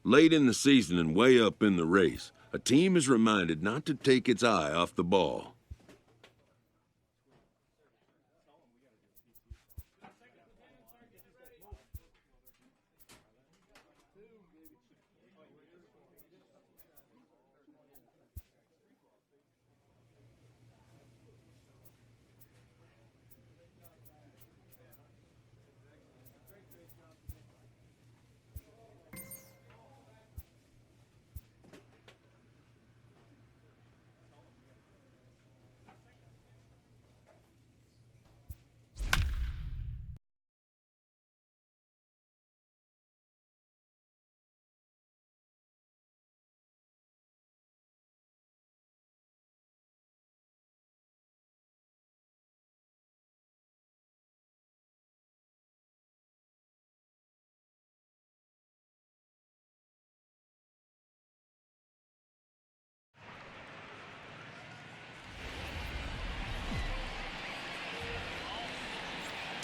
Late in the season and way up in the race, a team is reminded not to take its eye off the ball.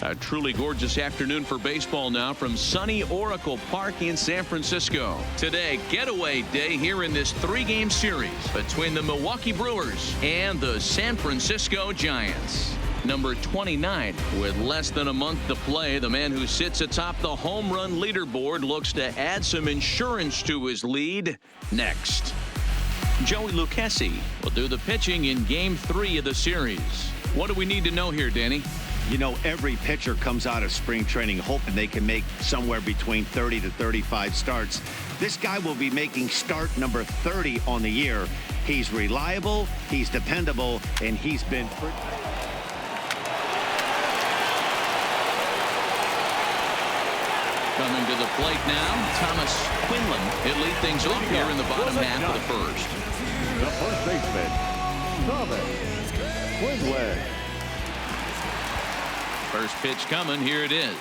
A truly gorgeous afternoon for baseball now from sunny Oracle Park in San Francisco. Today, getaway day here in this three-game series between the Milwaukee Brewers and the San Francisco Giants. Number 29, with less than a month to play, the man who sits atop the home run leaderboard looks to add some insurance to his lead next. Joey Lucchesi will do the pitching in Game 3 of the series. What do we need to know here, Danny? You know, every pitcher comes out of spring training hoping they can make somewhere between 30 to 35 starts. This guy will be making start number 30 on the year. He's reliable, he's dependable, and he's been... Coming to the plate now, Thomas Quinlan. He'll lead things off here in the bottom half of the first. The first baseman, Thomas Quinlan. First pitch coming. Here it is.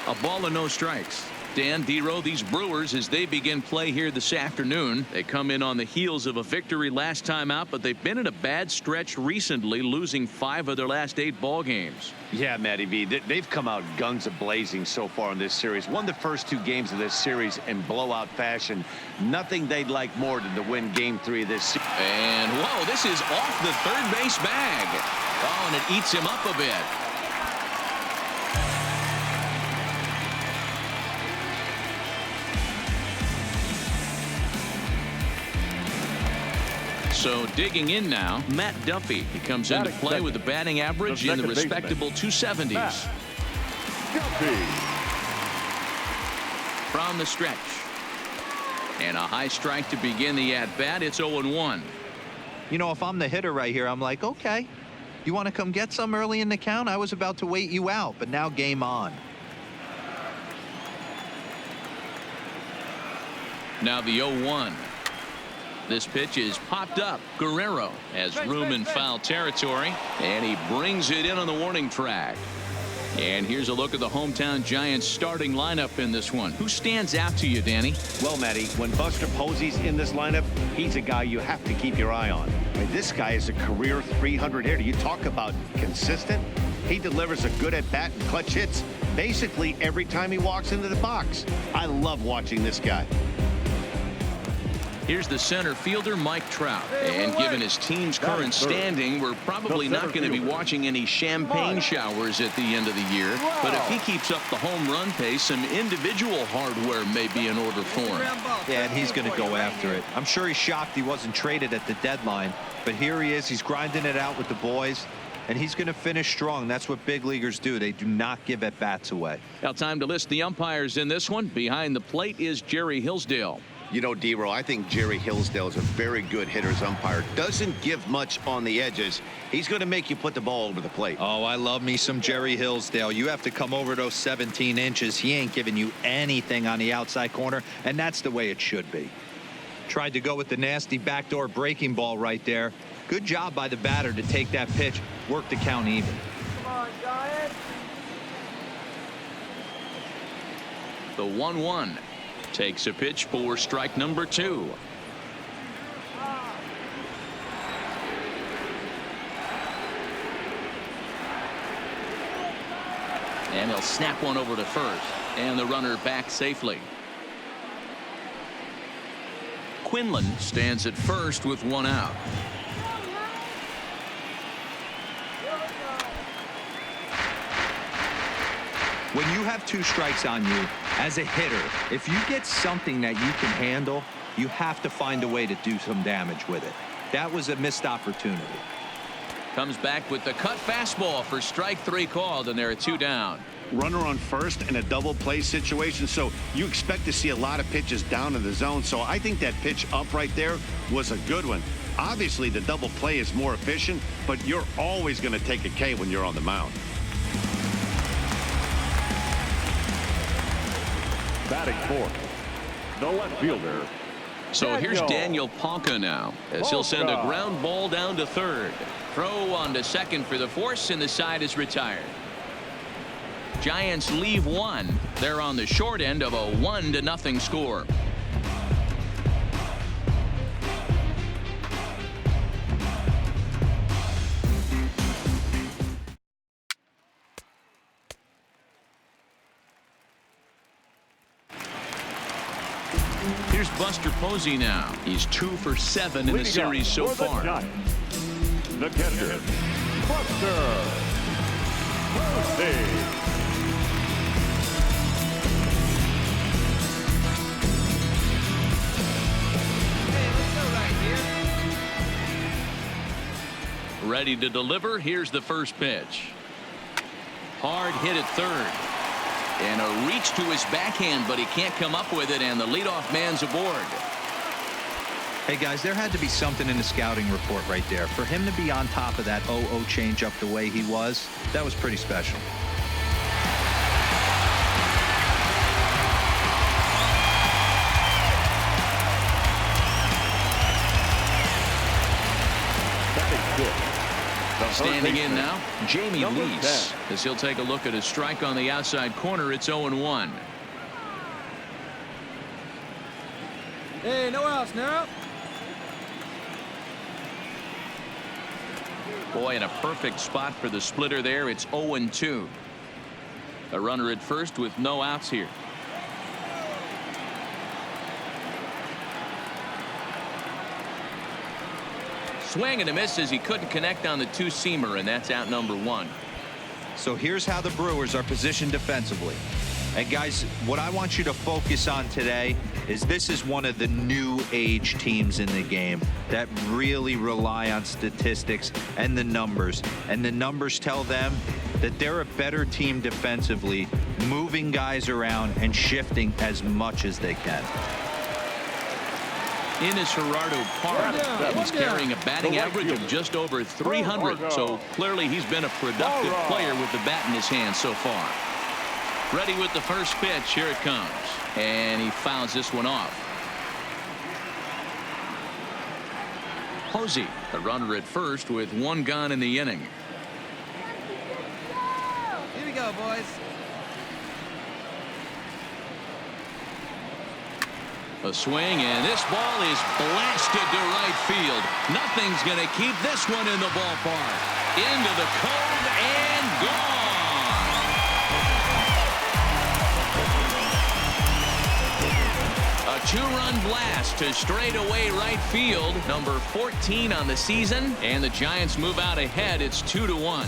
A ball and no strikes. Dan, D-Row, these Brewers, as they begin play here this afternoon, they come in on the heels of a victory last time out, but they've been in a bad stretch recently, losing 5 of their last 8 ball games. Yeah, Matty V, they've come out guns a-blazing so far in this series. Won the first 2 games of this series in blowout fashion. Nothing they'd like more than to win Game 3 of this series. And, whoa, this is off the third base bag. Oh, and it eats him up a bit. So digging in now, Matt Duffy. He comes into play with a batting average in the respectable 270s. From the stretch. And a high strike to begin the at-bat. It's 0-1. You know, if I'm the hitter right here, I'm like, okay, you want to come get some early in the count? I was about to wait you out, but now game on. Now the 0-1. This pitch is popped up. Guerrero has room in foul territory, and he brings it in on the warning track. And here's a look at the hometown Giants starting lineup in this one. Who stands out to you, Danny? Well, Matty, when Buster Posey's in this lineup, he's a guy you have to keep your eye on. I mean, this guy is a career 300 hitter. You talk about consistent. He delivers a good at-bat and clutch hits basically every time he walks into the box. I love watching this guy. Here's the center fielder, Mike Trout. And given his team's current standing, we're probably not going to be watching any champagne showers at the end of the year. But if he keeps up the home run pace, some individual hardware may be in order for him. Yeah, and he's going to go after it. I'm sure he's shocked he wasn't traded at the deadline. But here he is. He's grinding it out with the boys. And he's going to finish strong. That's what big leaguers do. They do not give at-bats away. Now time to list the umpires in this one. Behind the plate is Jerry Hillsdale. You know, D-Row, I think Jerry Hillsdale is a very good hitter's umpire. Doesn't give much on the edges. He's going to make you put the ball over the plate. Oh, I love me some Jerry Hillsdale. You have to come over those 17 inches. He ain't giving you anything on the outside corner, and that's the way it should be. Tried to go with the nasty backdoor breaking ball right there. Good job by the batter to take that pitch, work the count even. Come on, Giants. The 1-1 takes a pitch for strike number 2. And he'll snap one over to first, and the runner back safely. Quinlan stands at first with one out. When you have 2 strikes on you, as a hitter, if you get something that you can handle, you have to find a way to do some damage with it. That was a missed opportunity. Comes back with the cut fastball for strike 3 called, and there are 2 down. Runner on first in a double play situation, so you expect to see a lot of pitches down in the zone. So I think that pitch up right there was a good one. Obviously, the double play is more efficient, but you're always going to take a K when you're on the mound. Batting fourth, the left fielder. So here's Daniel Palka now, as he'll send a ground ball down to third. Throw on to second for the force, and the side is retired. Giants leave 1. They're on the short end of a 1-0 score. Here's Buster Posey now. He's 2 for 7 in the series so far. The catcher, Buster Posey. Ready to deliver. Here's the first pitch. Hard hit at third. And a reach to his backhand, but he can't come up with it, and the leadoff man's aboard. Hey, guys, there had to be something in the scouting report right there. For him to be on top of that 0-0 changeup the way he was, that was pretty special. Standing in now, Jamie Lease, as he'll take a look at a strike on the outside corner. It's 0-1. Hey, no outs now. Boy, in a perfect spot for the splitter there. It's 0-2. A runner at first with no outs here. Swing and a miss as he couldn't connect on the 2-seamer, and that's out number 1. So here's how the Brewers are positioned defensively. And guys, what I want you to focus on today is this is one of the new age teams in the game that really rely on statistics and the numbers. And the numbers tell them that they're a better team defensively, moving guys around and shifting as much as they can. In is Gerardo Parra. He's carrying a batting average of just over 300, so clearly he's been a productive player with the bat in his hand so far. Ready with the first pitch. Here it comes, and he fouls this one off. Posey, the runner at first with 1 gone in the inning. Here we go, boys. A swing, and this ball is blasted to right field. Nothing's going to keep this one in the ballpark. Into the cove and gone. A 2-run blast to straightaway right field. Number 14 on the season, and the Giants move out ahead. It's 2-1.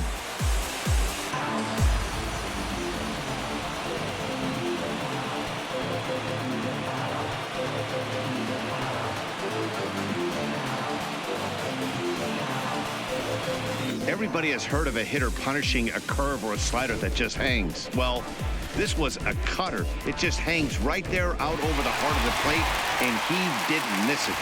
Everybody has heard of a hitter punishing a curve or a slider that just hangs. Well, this was a cutter. It just hangs right there out over the heart of the plate, and he didn't miss it.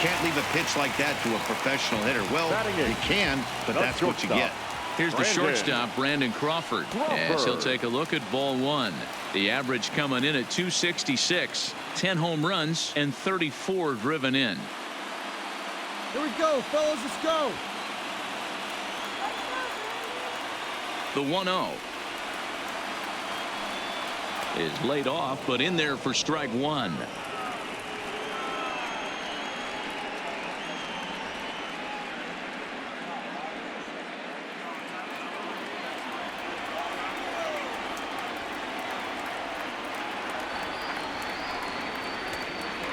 Can't leave a pitch like that to a professional hitter. Well, you can, but that's what you get. Here's the shortstop, Brandon Crawford, as he'll take a look at ball 1. The average coming in at 266, 10 home runs, and 34 driven in. Here we go, fellas. Let's go. The 1-0 is laid off, but in there for strike 1.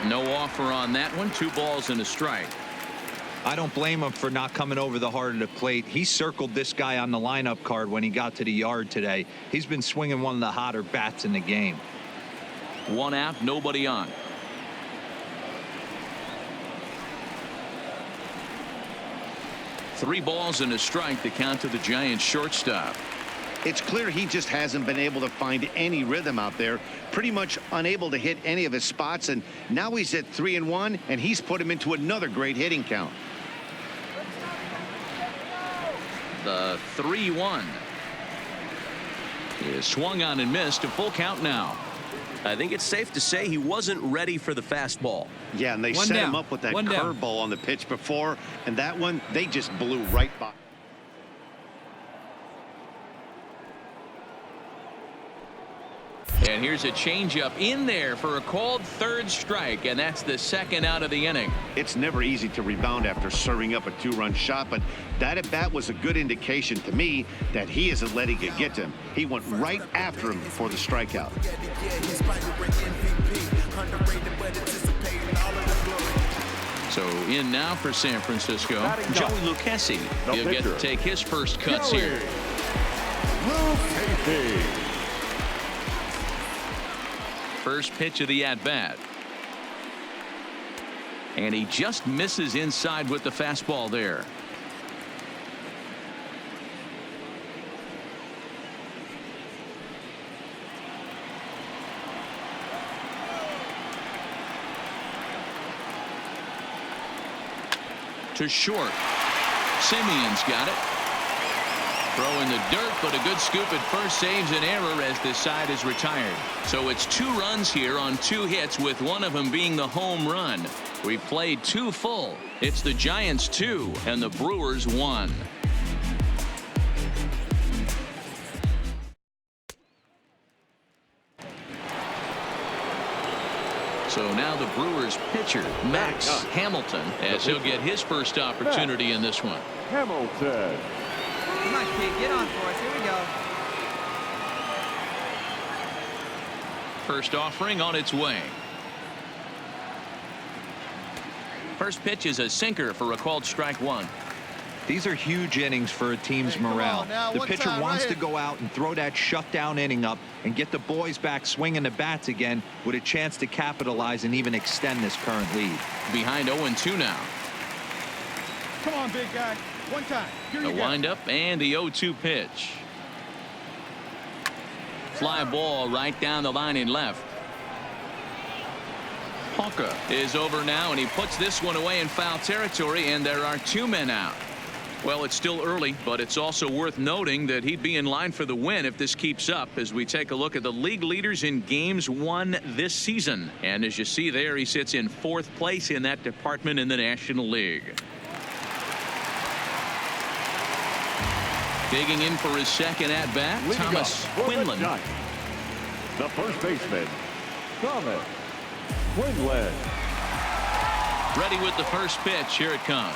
No offer on that one. 2 balls and a strike. I don't blame him for not coming over the heart of the plate. He circled this guy on the lineup card when he got to the yard today. He's been swinging one of the hotter bats in the game. 1 out, nobody on. Three balls and a strike to count to the Giants shortstop. It's clear he just hasn't been able to find any rhythm out there. Pretty much unable to hit any of his spots, and now he's at 3-1, and he's put him into another great hitting count. The 3-1 is swung on and missed. A full count now. I think it's safe to say he wasn't ready for the fastball. Yeah, and they set him up with that curveball on the pitch before, and that one they just blew right by. And here's a changeup in there for a called 3rd strike, and that's the 2nd out of the inning. It's never easy to rebound after serving up a 2-run shot, but that at bat was a good indication to me that he isn't letting it get to him. He went right after him for the strikeout. So in now for San Francisco, Joey Lucchesi. He'll get to take his first cuts here. First pitch of the at-bat. And he just misses inside with the fastball there. To short. Simeon's got it. Throw in the dirt, but a good scoop at first saves an error as this side is retired. So it's 2 runs here on 2 hits, with one of them being the home run. We've played 2 full. It's the Giants 2 and the Brewers 1. So now the Brewers pitcher, Max Hamilton, as he'll get his first opportunity in this one. Hamilton. Come on, kid, get on for us. Here we go. First offering on its way. First pitch is a sinker for a called strike 1. These are huge innings for a team's morale. The pitcher wants to go out and throw that shutdown inning up and get the boys back swinging the bats again with a chance to capitalize and even extend this current lead. Behind 0-2 now. Come on, big guy. One time. Here you The go. windup and the 0-2 pitch. Fly ball right down the line in left. Hawker is over now, and he puts this one away in foul territory, and there are 2 men out. Well, it's still early, but it's also worth noting that he'd be in line for the win if this keeps up as we take a look at the league leaders in games won this season. And as you see there, he sits in 4th place in that department in the National League. Digging in for his second at-bat, Thomas Quinlan. The first baseman, Thomas Quinlan. Ready with the first pitch. Here it comes.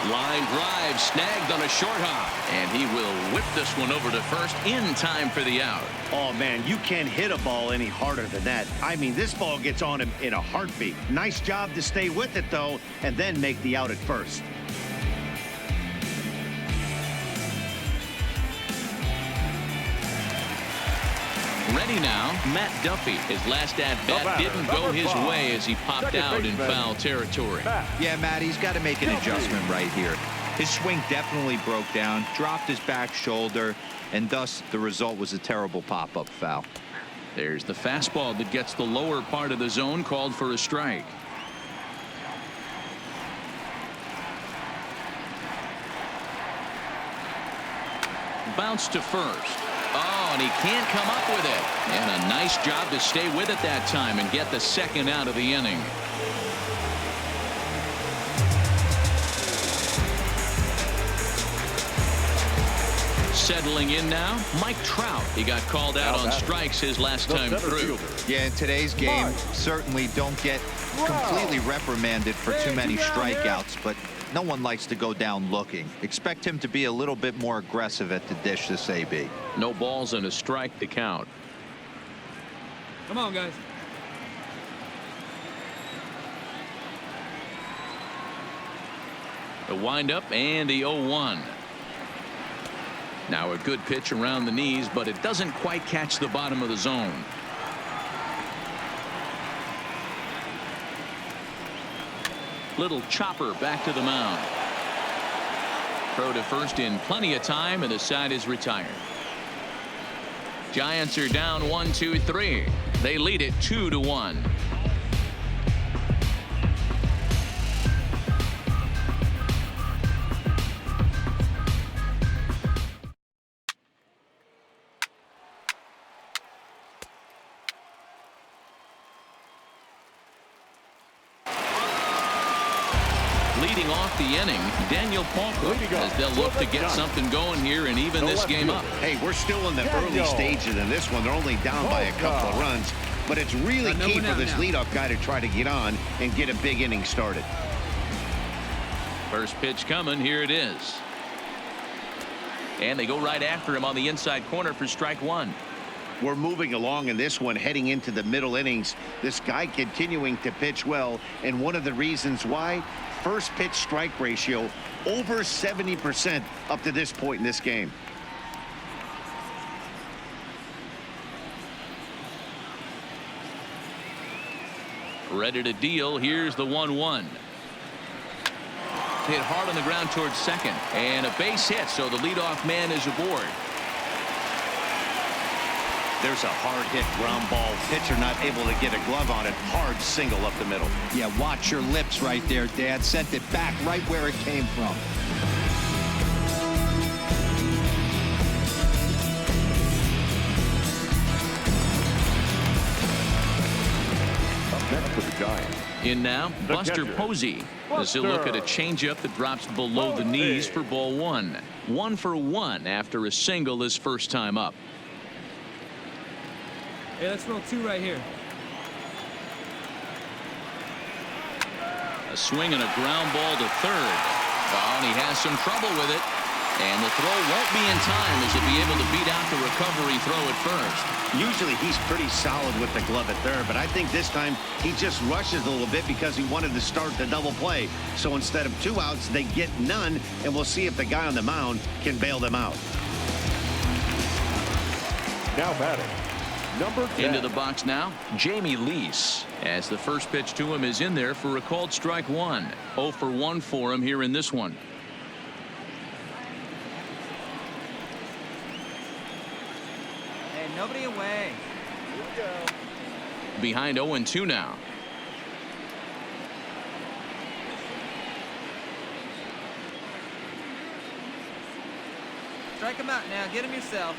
Line drive snagged on a short hop, and he will whip this one over to first in time for the out. Oh, man, you can't hit a ball any harder than that. I mean, this ball gets on him in a heartbeat. Nice job to stay with it, though, and then make the out at first. Ready now, Matt Duffy. His last at-bat didn't go his way as he popped out in foul territory. Yeah, Matt, he's got to make an adjustment right here. His swing definitely broke down, dropped his back shoulder, and thus the result was a terrible pop-up foul. There's the fastball that gets the lower part of the zone, called for a strike. Bounce to first. Oh, and he can't come up with it. And a nice job to stay with it that time and get the second out of the inning. Settling in now, Mike Trout. He got called out on strikes his last time through. Yeah, in today's game, certainly don't get completely reprimanded for too many strikeouts, but no one likes to go down looking. Expect him to be a little bit more aggressive at the dish this AB. No balls and a strike to count. Come on, guys. The windup and the 0-1. Now a good pitch around the knees, but it doesn't quite catch the bottom of the zone. Little chopper back to the mound. Throw to first in plenty of time, and the side is retired. Giants are down 1-2-3. They lead it 2-1. Leading off the inning, Daniel Palka, as they'll look to get something going here and even this game up. Hey, we're still in the early stages in this one. They're only down by a couple of runs, but it's really key for this leadoff guy to try to get on and get a big inning started. First pitch coming. Here it is. And they go right after him on the inside corner for strike one. We're moving along in this one, heading into the middle innings. This guy continuing to pitch well, and one of the reasons why, first pitch strike ratio over 70% up to this point in this game. Ready to deal. Here's the 1-1. Hit hard on the ground towards second, and a base hit, so the leadoff man is aboard. There's a hard hit ground ball. Pitcher not able to get a glove on it. Hard single up the middle. Yeah, watch your lips right there, Dad. Sent it back right where it came from. Up next for the Giants. In now, Buster Posey. As he'll look at a changeup that drops below the knees for ball one. 1 for 1 after a single his first time up. Hey, let's roll 2 right here. A swing and a ground ball to third. Oh, and he has some trouble with it. And the throw won't be in time as he'll be able to beat out the recovery throw at first. Usually he's pretty solid with the glove at third, but I think this time he just rushes a little bit because he wanted to start the double play. So instead of 2 outs, they get none, and we'll see if the guy on the mound can bail them out. Now batting, number 10. Into the box now, Jamie Lease, as the first pitch to him is in there for a called strike one. 0 for 1 for him here in this one. Hey, nobody away. Here we go. Behind 0-2 now. Strike him out now. Get him yourself.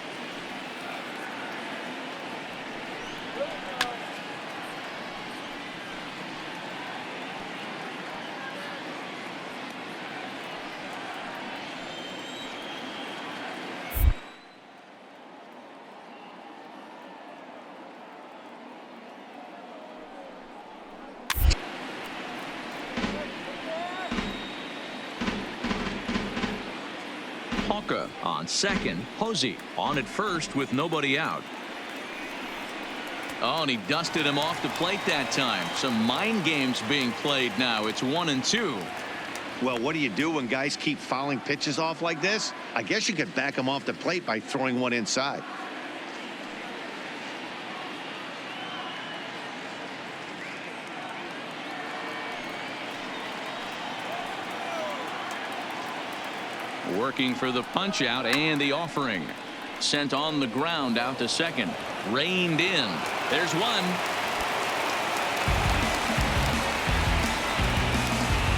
On second, Posey on at first with nobody out. Oh, and he dusted him off the plate that time. Some mind games being played now. It's 1-2. Well, what do you do when guys keep fouling pitches off like this? I guess you could back them off the plate by throwing one inside. Working for the punch out and the offering. Sent on the ground out to second. Reined in. There's one.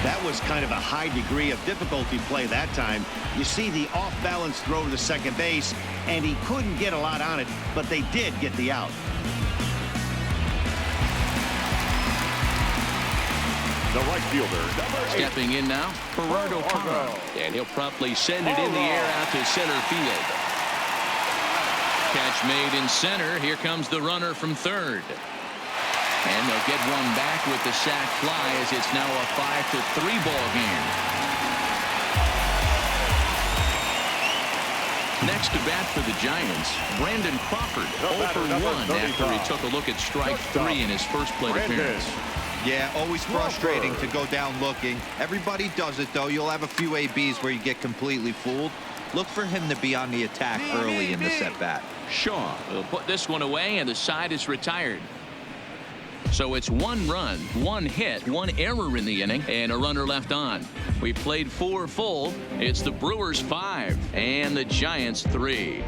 That was kind of a high degree of difficulty play that time. You see the off-balance throw to the second base, and he couldn't get a lot on it, but they did get the out. The right fielder, number 8. Stepping in now, Gerardo Parra. And he'll promptly send it in the air out to center field. Catch made in center. Here comes the runner from third. And they'll get one back with the sac fly as it's now a 5-3 ball game. Next to bat for the Giants, Brandon Crawford, 0 for 1 after he took a look at strike 3 in his first plate appearance. Yeah, always frustrating to go down looking. Everybody does it, though. You'll have a few ABs where you get completely fooled. Look for him to be on the attack early in this at-bat. Shaw will put this one away, and the side is retired. So it's 1 run, 1 hit, 1 error in the inning, and a runner left on. We played 4 full. It's the Brewers 5 and the Giants 3.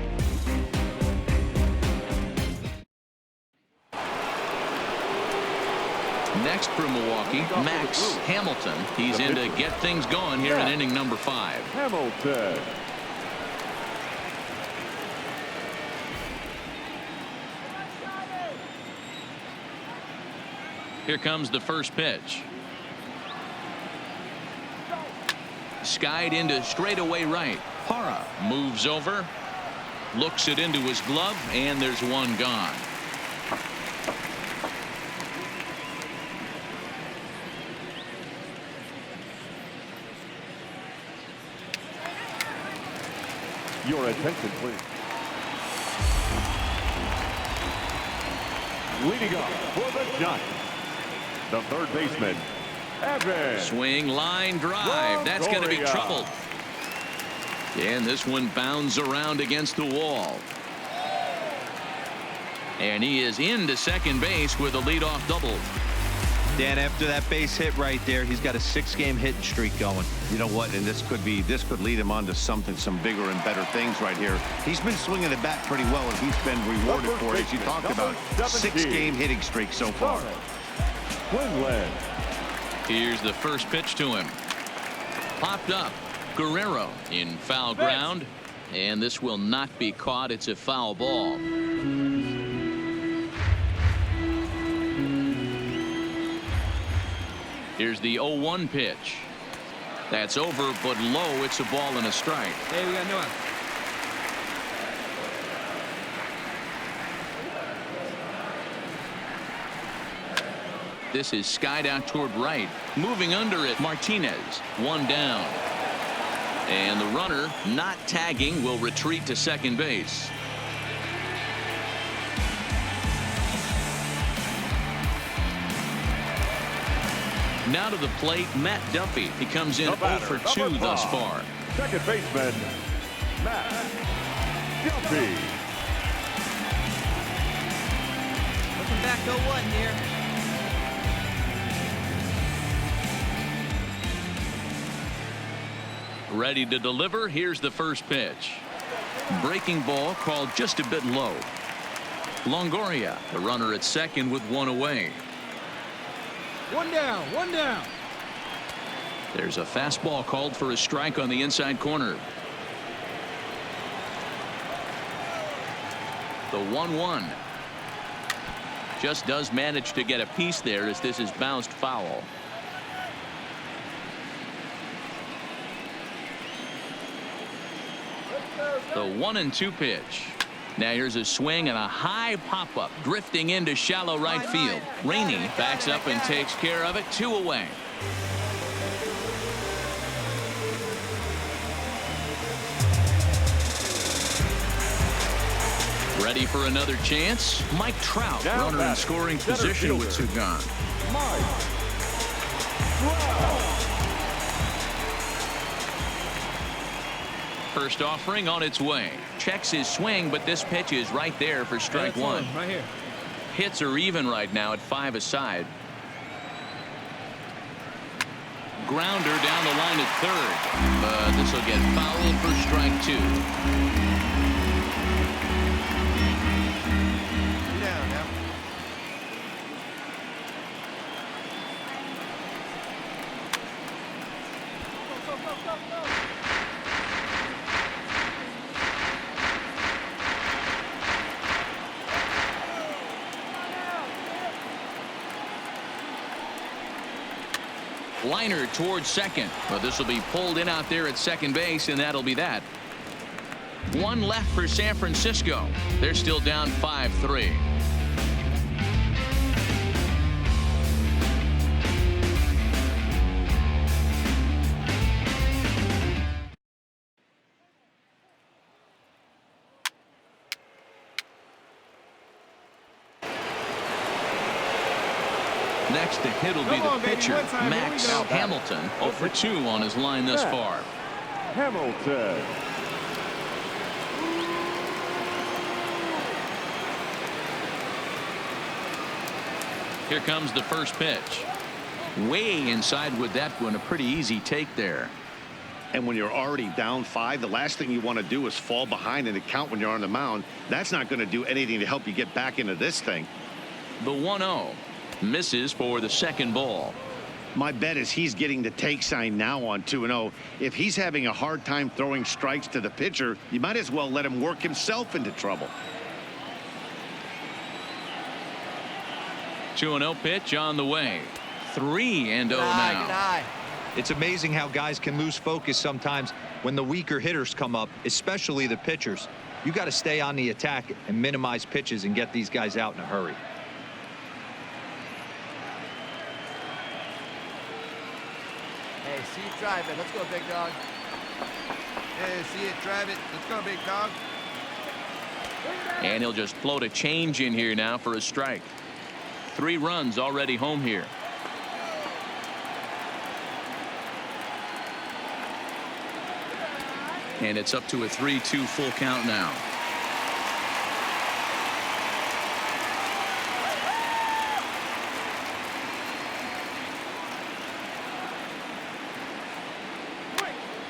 Next for Milwaukee, Max Hamilton. He's in to get things going here in inning number 5. Hamilton. Here comes the first pitch. Skied into straightaway right. Hara moves over, looks it into his glove, and there's 1 gone. Your attention, please. Leading up for the Giants, the third baseman, Evan. Swing, line drive. That's going to be trouble. And this one bounds around against the wall. And he is into second base with a leadoff double. Dan, after that base hit right there, he's got a 6-game hitting streak going. You know what? And this could lead him on to some bigger and better things right here. He's been swinging the bat pretty well, and he's been rewarded for it, as you talked about. 6-game hitting streak so far. Quinlan. Here's the first pitch to him. Popped up. Guerrero in foul ground. And this will not be caught. It's a foul ball. Here's the 0-1 pitch. That's over, but low. It's a ball and a strike. Hey, we got no one. This is skied out toward right. Moving under it, Martinez. 1 down. And the runner, not tagging, will retreat to second base. Now to the plate, Matt Duffy. He comes in 0 for 2 thus far. Second baseman, Matt Duffy. Looking back 0-1 here. Ready to deliver. Here's the first pitch. Breaking ball called just a bit low. Longoria, the runner at second with 1 away. 1 down, 1 down. There's a fastball called for a strike on the inside corner. The 1-1. Just does manage to get a piece there as this is bounced foul. The 1-2 pitch. Now here's a swing and a high pop-up drifting into shallow right field. Rainey backs up and takes care of it. 2 away. Ready for another chance. Mike Trout, runner in scoring position with 2 gone. Mike Trout. First offering on its way. Checks his swing, but this pitch is right there for strike 1. Right here. Hits are even right now at 5 aside. Grounder down the line at third. But this will get fouled for strike 2. Liner towards second, but this will be pulled in out there at second base, and that'll be that. 1 left for San Francisco. They're still down 5-3. Next to hit will be the pitcher, Max Hamilton, 0 for 2 on his line thus far. Hamilton. Here comes the first pitch. Way inside with that one. A pretty easy take there. And when you're already down 5, the last thing you want to do is fall behind in the count when you're on the mound. That's not going to do anything to help you get back into this thing. The 1-0 misses for the second ball. My bet is he's getting the take sign now on 2-0. If he's having a hard time throwing strikes to the pitcher, you might as well let him work himself into trouble. 2-0 pitch on the way. 3-0 now. It's amazing how guys can lose focus sometimes when the weaker hitters come up, especially the pitchers. You got to stay on the attack and minimize pitches and get these guys out in a hurry. Hey, see it, drive it. Let's go, big dog. Hey, see it, drive it. Let's go, big dog. And he'll just float a change in here now for a strike. 3 runs already home here. And it's up to a 3-2 full count now.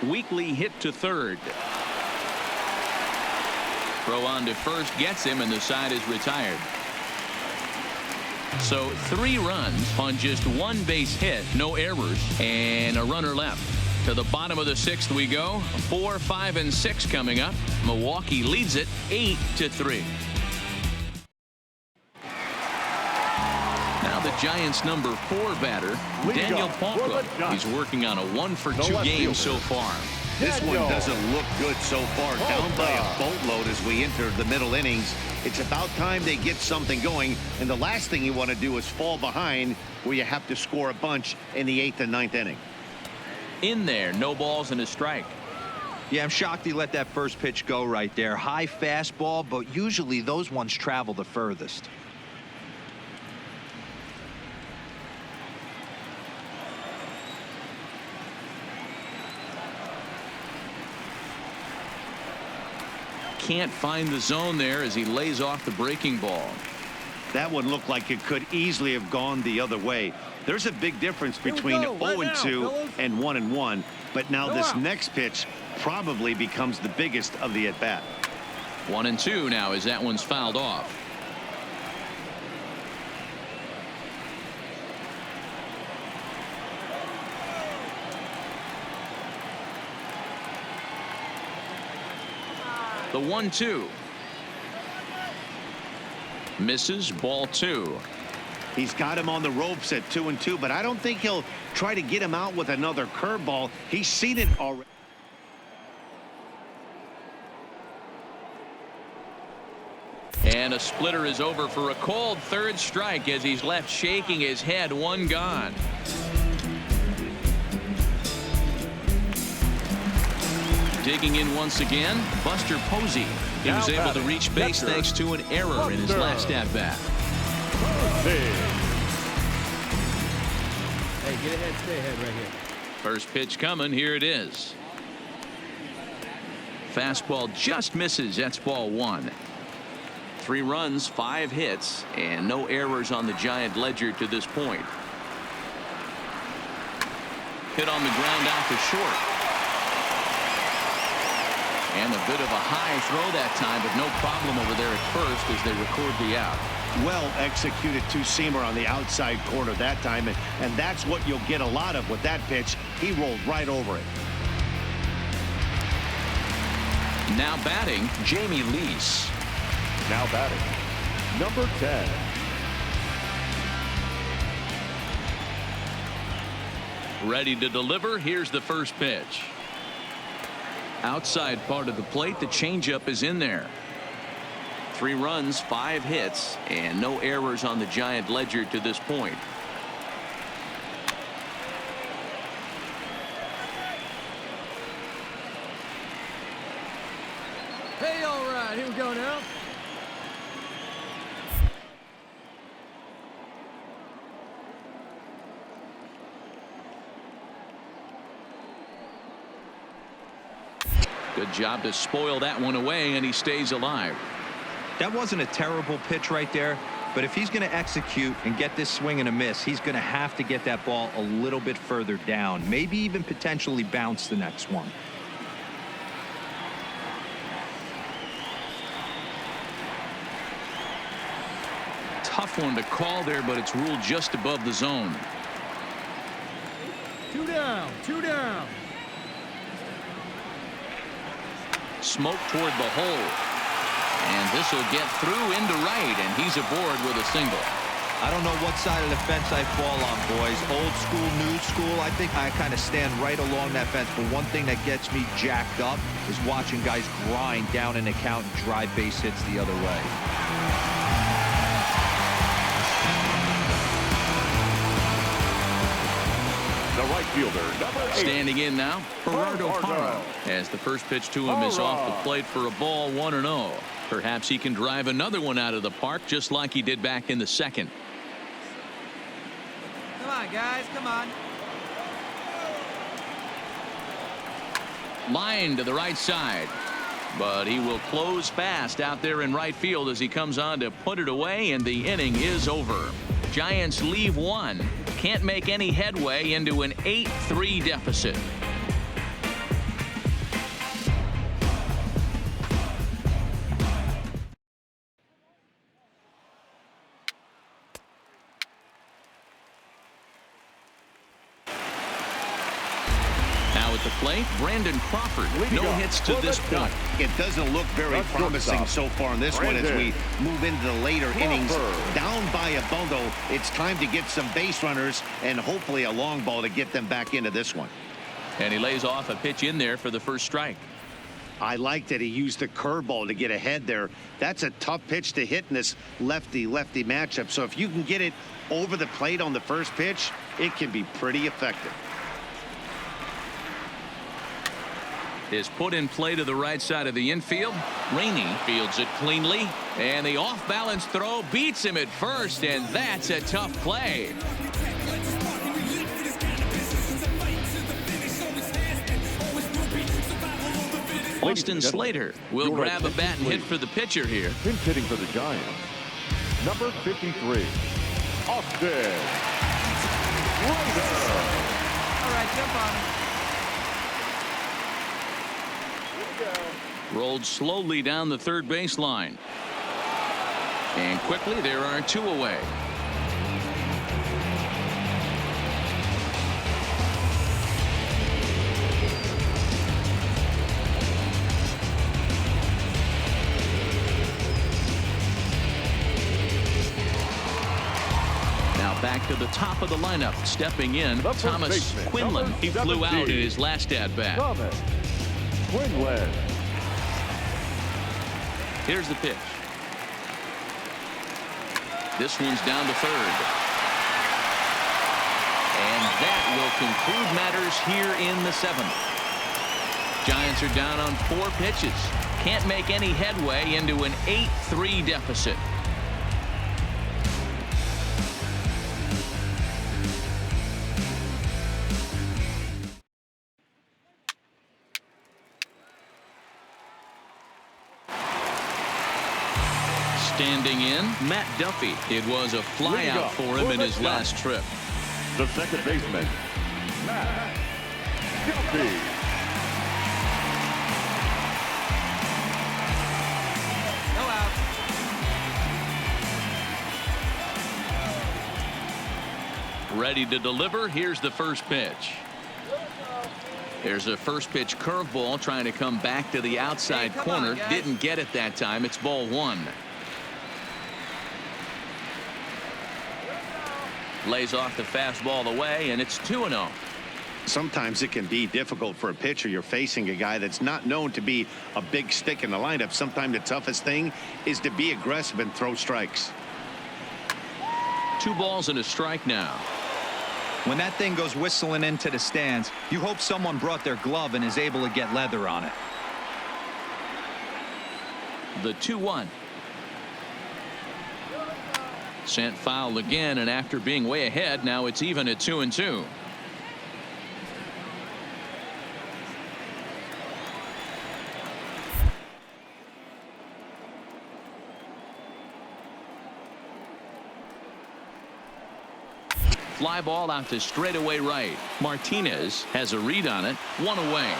Weekly hit to third. Throw on to first gets him, and the side is retired. So 3 runs on just 1 base hit, no errors, and a runner left. To the bottom of the 6th we go. 4, 5, and 6 coming up. Milwaukee leads it 8-3. Now the Giants' number 4 batter, Daniel Palka. He's working on a 1 for 2 game so far. This one doesn't look good so far. Down by a boatload as we enter the middle innings. It's about time they get something going, and the last thing you want to do is fall behind where you have to score a bunch in the 8th and 9th inning. In there, no balls and a strike. Yeah, I'm shocked he let that first pitch go right there. High fastball, but usually those ones travel the furthest. Can't find the zone there as he lays off the breaking ball. That one looked like it could easily have gone the other way. There's a big difference between 0-2 and 1-1, but now this next pitch probably becomes the biggest of the at-bat. 1-2 now as that one's fouled off. The 1-2 misses, ball 2. He's got him on the ropes at 2-2, but I don't think he'll try to get him out with another curveball. He's seen it already. And a splitter is over for a called 3rd strike as he's left shaking his head. 1 gone. Digging in once again, Buster Posey. He was able to reach base thanks to an error in his last at-bat. Hey, get ahead, stay ahead right here. First pitch coming. Here it is. Fastball just misses. That's ball 1. 3 runs, 5 hits, and no errors on the Giant ledger to this point. Hit on the ground out to short. And a bit of a high throw that time, but no problem over there at first as they record the out. Well executed two-seamer on the outside corner that time, and that's what you'll get a lot of with that pitch. He rolled right over it. Now batting, Jamie Lease. Now batting, number 10. Ready to deliver. Here's the first pitch. Outside part of the plate, the changeup is in there. 3 runs, 5 hits, and no errors on the Giant ledger to this point. Hey, all right, here we go now. Good job to spoil that one away, and he stays alive. That wasn't a terrible pitch right there, but if he's going to execute and get this swing and a miss, he's going to have to get that ball a little bit further down, maybe even potentially bounce the next one. Tough one to call there, but it's ruled just above the zone. 2 down, 2 down. Smoke toward the hole. And this will get through into right, and he's aboard with a single. I don't know what side of the fence I fall on, boys. Old school, new school. I think I kind of stand right along that fence. But one thing that gets me jacked up is watching guys grind down an account and drive base hits the other way. The right fielder, number 8. Standing in now, Gerardo Parra, as the first pitch to him is off the plate for a ball, 1-0. Perhaps he can drive another one out of the park just like he did back in the second. Come on, guys, come on. Line to the right side, but he will close fast out there in right field as he comes on to put it away, and the inning is over. Giants leave one. Can't make any headway into an 8-3 deficit. Now at the plate, Brandon Crawford. No hits to this point. It doesn't look very promising so far in this one as we move into the later innings. Down by a bundle, it's time to get some base runners and hopefully a long ball to get them back into this one. And he lays off a pitch in there for the first strike. I like that he used the curveball to get ahead there. That's a tough pitch to hit in this lefty-lefty matchup. So if you can get it over the plate on the first pitch, it can be pretty effective. Is put in play to the right side of the infield. Rainey fields it cleanly, and the off-balance throw beats him at first, and that's a tough play. Austin Slater will grab a bat and hit for the pitcher here. Pinch hitting for the Giants, number 53, Austin Slater. All right, jump on him. Rolled slowly down the third baseline. And quickly there are 2 away. Now back to the top of the lineup. Stepping in, Thomas Quinlan. He flew out in his last at-bat. Thomas Quinlan. Here's the pitch. This one's down to third. And that will conclude matters here in the 7th. Giants are down on 4 pitches. Can't make any headway into an 8-3 deficit. Standing in, Matt Duffy. It was a flyout for him in his last trip. The second baseman, Matt Duffy. No out. Ready to deliver. Here's the first pitch. There's a first pitch curveball trying to come back to the outside corner. Didn't get it that time. It's ball 1. Lays off the fastball away, and it's 2-0. Sometimes it can be difficult for a pitcher. You're facing a guy that's not known to be a big stick in the lineup. Sometimes the toughest thing is to be aggressive and throw strikes. 2 balls and a strike now. When that thing goes whistling into the stands, you hope someone brought their glove and is able to get leather on it. The 2-1. Sent foul again, and after being way ahead, now it's even at 2-2. fly ball out to straightaway right. Martinez has a read on it. 1 away.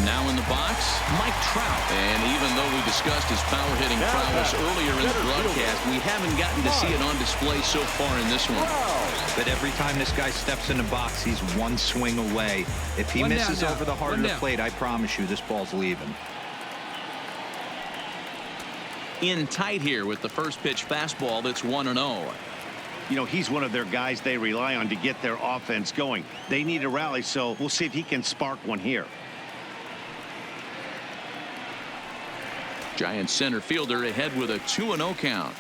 Now in the box, Mike Trout. And even though we discussed his power hitting prowess earlier in the broadcast, we haven't gotten to see it on display so far in this one. But every time this guy steps in the box, he's one swing away. If he misses over the heart of the plate, I promise you this ball's leaving. In tight here with the first pitch fastball that's 1-0. You know, he's one of their guys they rely on to get their offense going. They need a rally, so we'll see if he can spark one here. Giant center fielder ahead with a 2-0 count.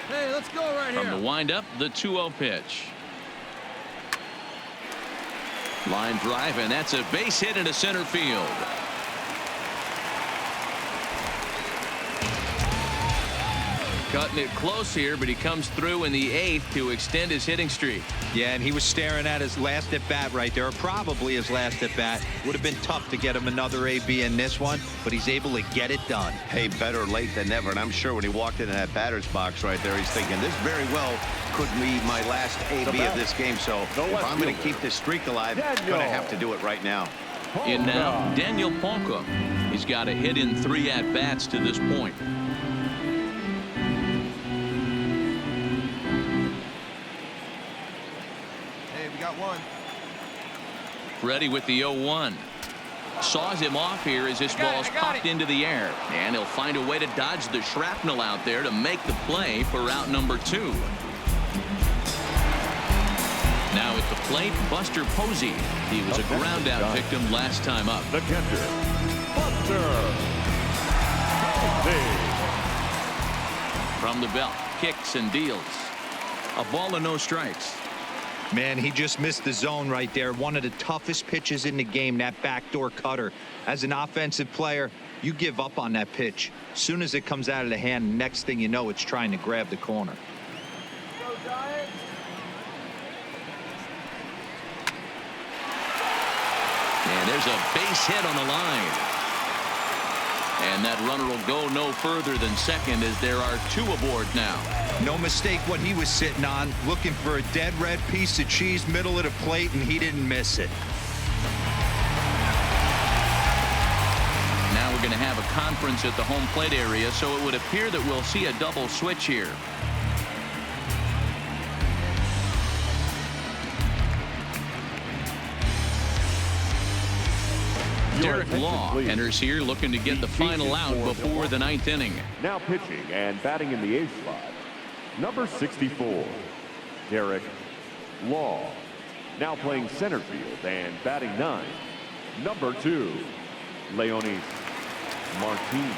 Hey, let's go right here. From the windup, the 2-0 pitch. Line drive, and that's a base hit into center field. Cutting it close here, but he comes through in the 8th to extend his hitting streak. Yeah, and he was staring at his last at bat right there, or probably his last at bat. Would have been tough to get him another AB in this one, but he's able to get it done. Hey, better late than never. And I'm sure when he walked into that batter's box right there, he's thinking this very well could be my last AB of this game. So if I'm going to keep this streak alive, I'm going to have to do it right now. In now, Daniel Polka. He's got a hit in 3 at-bats to this point. One. Ready with the 0-1. Saws him off here as this ball's popped into the air. And he'll find a way to dodge the shrapnel out there to make the play for out number 2. Now at the plate, Buster Posey. He was a ground out victim last time up. The catcher, Buster Posey. From the belt, kicks and deals. A ball and no strikes. Man, he just missed the zone right there. One of the toughest pitches in the game, that backdoor cutter. As an offensive player, you give up on that pitch. As soon as it comes out of the hand, next thing you know, it's trying to grab the corner. And there's a base hit on the line. And that runner will go no further than second as there are 2 aboard now. No mistake what he was sitting on, looking for a dead red piece of cheese middle of the plate, and he didn't miss it. Now we're going to have a conference at the home plate area, so it would appear that we'll see a double switch here. Derek Law enters here looking to get the final out before the 9th inning. Now pitching and batting in the 8th slot, number 64, Derek Law. Now playing center field and batting 9, number 2, Leonis Martinez.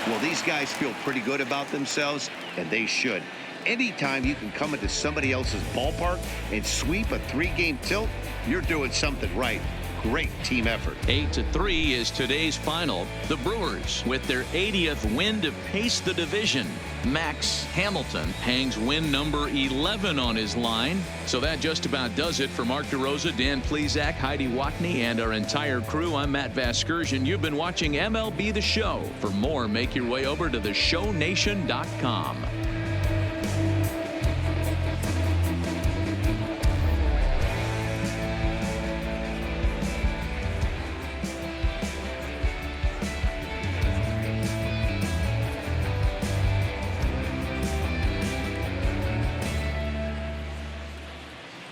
Well, these guys feel pretty good about themselves, and they should. Anytime you can come into somebody else's ballpark and sweep a 3-game tilt, you're doing something right. Great team effort. 8-3 is today's final. The Brewers, with their 80th win to pace the division. Max Hamilton hangs win number 11 on his line. So that just about does it for Mark DeRosa, Dan Plesac, Heidi Watney, and our entire crew. I'm Matt Vasgersian. You've been watching MLB The Show. For more, make your way over to theshownation.com.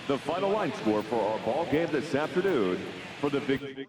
The final line score for our ball game this afternoon for the big